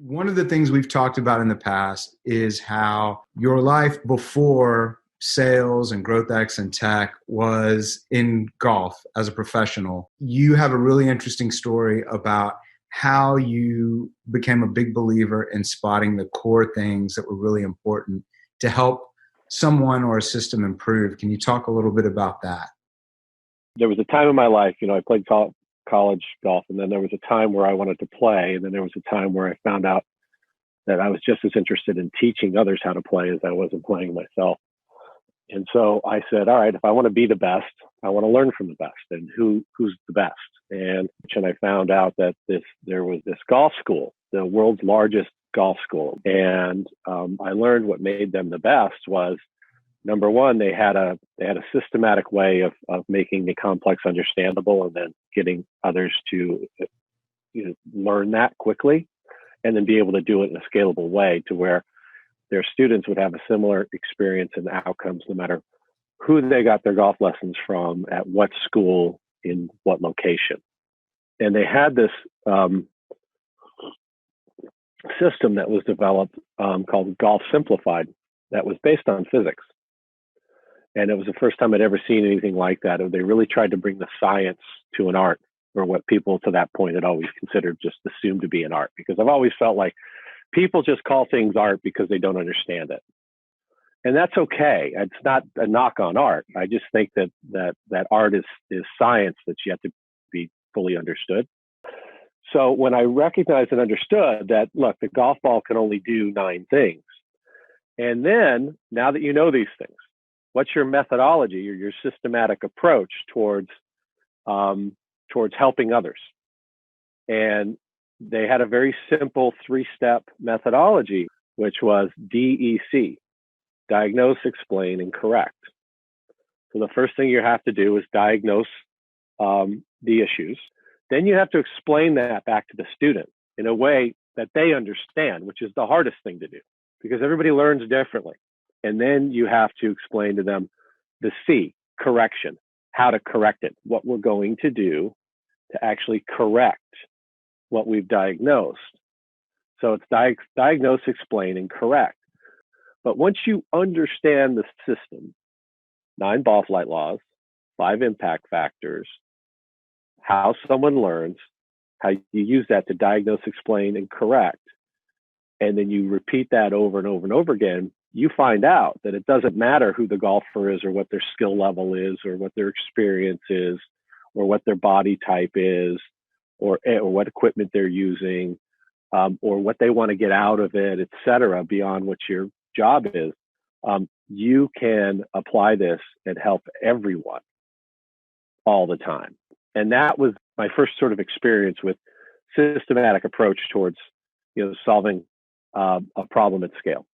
One of the things we've talked about in the past is how your life before sales and GrowthX and tech was in golf as a professional. You have a really interesting story about how you became a big believer in spotting the core things that were really important to help someone or a system improve. Can you talk a little bit about that? There was a time in my life, I played college golf, and then there was a time where I wanted to play, and then there was a time where I found out that I was just as interested in teaching others how to play as I was in playing myself. And so I said, all right, if I want to be the best, I want to learn from the best. And who's the best? And I found out that there was this golf school, the world's largest golf school. And I learned what made them the best was, number one, they had a systematic way of making the complex understandable and then getting others to learn that quickly and then be able to do it in a scalable way to where their students would have a similar experience and outcomes no matter who they got their golf lessons from, at what school, in what location. And they had this system that was developed called Golf Simplified that was based on physics. And it was the first time I'd ever seen anything like that. They really tried to bring the science to an art, or what people to that point had always considered just assumed to be an art. Because I've always felt like people just call things art because they don't understand it. And that's okay. It's not a knock on art. I just think that art is science that's yet to be fully understood. So when I recognized and understood that, look, the golf ball can only do 9 things. And then now that you know these things, what's your methodology or your systematic approach towards helping others? And they had a very simple 3-step methodology, which was DEC, diagnose, explain, and correct. So the first thing you have to do is diagnose the issues. Then you have to explain that back to the student in a way that they understand, which is the hardest thing to do because everybody learns differently. And then you have to explain to them the C, correction, how to correct it, what we're going to do to actually correct what we've diagnosed. So it's diagnose, explain, and correct. But once you understand the system, 9 ball flight laws, 5 impact factors, how someone learns, how you use that to diagnose, explain, and correct, and then you repeat that over and over and over again, you find out that it doesn't matter who the golfer is or what their skill level is or what their experience is or what their body type is or what equipment they're using or what they want to get out of it, et cetera, beyond what your job is. You can apply this and help everyone all the time. And that was my first sort of experience with systematic approach towards solving a problem at scale.